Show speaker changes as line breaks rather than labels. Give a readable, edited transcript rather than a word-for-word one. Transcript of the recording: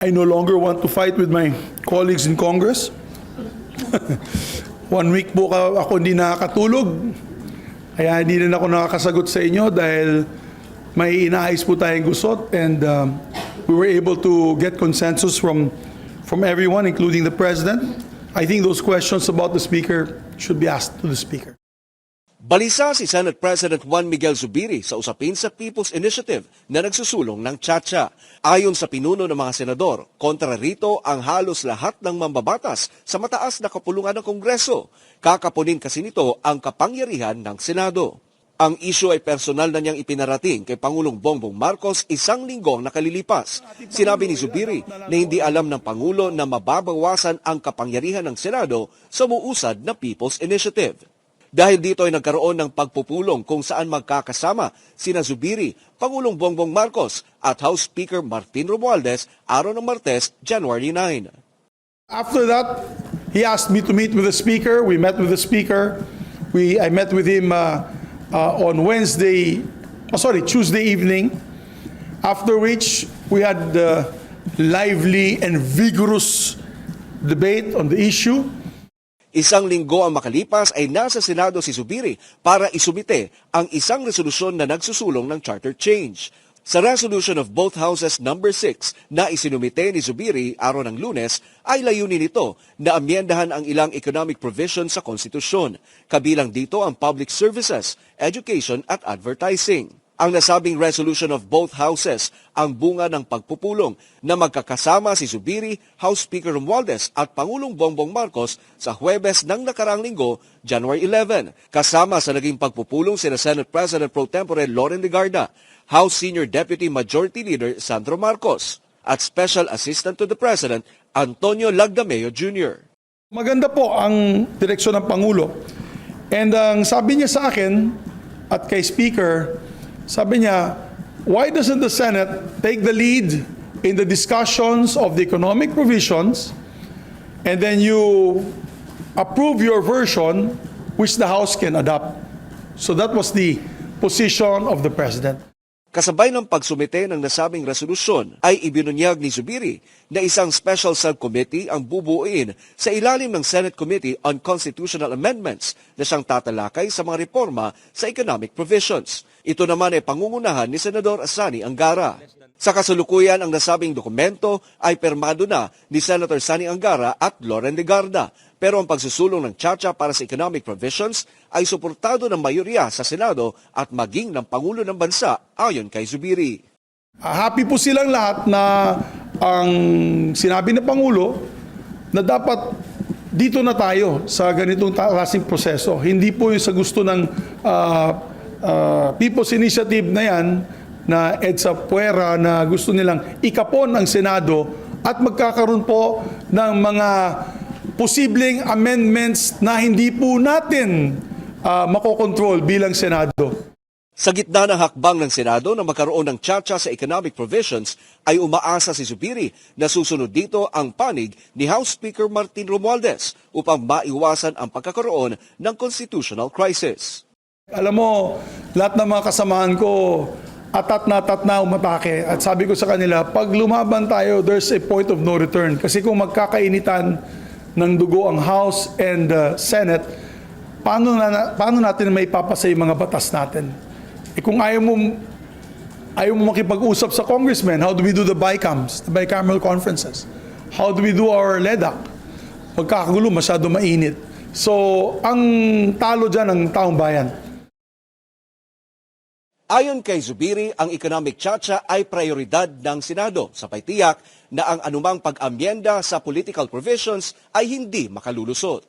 I no longer want to fight with my colleagues in Congress. 1 week po ako hindi nakakatulog. Kaya hindi rin ako nakakasagot sa inyo dahil may inaayos po tayong gusot and we were able to get consensus from everyone, including the President. I think those questions about the Speaker should be asked to the Speaker.
Balisa si Senate President Juan Miguel Zubiri sa usapin sa People's Initiative na nagsusulong ng Chacha. Ayon sa pinuno ng mga senador, kontra rito ang halos lahat ng mambabatas sa mataas na kapulungan ng Kongreso. Kakapunin kasi nito ang kapangyarihan ng Senado. Ang isyu ay personal na niyang ipinarating kay Pangulong Bongbong Marcos 1 linggo ang nakalilipas. Sinabi ni Zubiri na hindi alam ng Pangulo na mababawasan ang kapangyarihan ng Senado sa muusad na People's Initiative. Dahil dito ay nagkaroon ng pagpupulong kung saan magkakasama sina Zubiri, Pangulong Bongbong Marcos at House Speaker Martin Romualdez araw ng Martes, January 9.
After that, he asked me to meet with the Speaker. We met with the Speaker. I met with him on Tuesday evening, after which we had lively and vigorous debate on the issue.
1 linggo ang makalipas ay nasa Senado si Zubiri para isumite ang isang resolusyon na nagsusulong ng charter change. Sa resolution of both houses number 6 na isinumite ni Zubiri araw ng Lunes ay layunin nito na amyendahan ang ilang economic provisions sa konstitusyon. Kabilang dito ang public services, education at advertising. Ang nasabing resolution of both houses ang bunga ng pagpupulong na magkakasama si Zubiri, House Speaker Romualdez at Pangulong Bongbong Marcos sa Huwebes ng nakarang linggo, January 11. Kasama sa naging pagpupulong sina Senate President Pro Tempore Loren Legarda, House Senior Deputy Majority Leader Sandro Marcos at Special Assistant to the President Antonio Lagdameo Jr.
Maganda po ang direksyon ng Pangulo. And ang sabi niya sa akin at kay Speaker, sabi niya, why doesn't the Senate take the lead in the discussions of the economic provisions and then you approve your version which the House can adopt? So that was the position of the President.
Kasabay ng pagsumite ng nasabing resolusyon ay ibinunyag ni Zubiri na isang special subcommittee ang bubuuin sa ilalim ng Senate Committee on Constitutional Amendments na siyang tatalakay sa mga reforma sa economic provisions. Ito naman ay pangungunahan ni Senador Sani Angara. Sa kasalukuyan, ang nasabing dokumento ay permado na ni Senator Sani Angara at Loren Legarda. Pero ang pagsusulong ng Chacha para sa economic provisions ay suportado ng mayorya sa Senado at maging ng Pangulo ng Bansa ayon kay Zubiri.
Happy po silang lahat na ang sinabi ng Pangulo na dapat dito na tayo sa ganitong klaseng proseso. Hindi po yung sa gusto ng People's Initiative na yan, na EDSA Puera, na gusto nilang ikapon ang Senado at magkakaroon po ng mga posibleng amendments na hindi po natin makokontrol bilang Senado.
Sa gitna ng hakbang ng Senado na magkaroon ng Chacha sa economic provisions, ay umaasa si Zubiri na susunod dito ang panig ni House Speaker Martin Romualdez upang maiwasan ang pagkakaroon ng constitutional crisis.
Alam mo, lahat ng mga kasamahan ko, atat na umatake. At sabi ko sa kanila, pag lumaban tayo, there's a point of no return. Kasi kung magkakainitan ng dugo ang House and Senate, paano natin may papasa yung mga batas natin? Kung ayaw mo makipag-usap sa congressmen, how do we do the BICAMs, the bicameral conferences? How do we do our LEDAC? Pagkakagulo, masyado mainit. So, ang talo dyan ng taong bayan.
Ayon kay Zubiri, ang economic Chacha ay prioridad ng Senado sa tiyak na ang anumang pag-amyenda sa political provisions ay hindi makalulusot.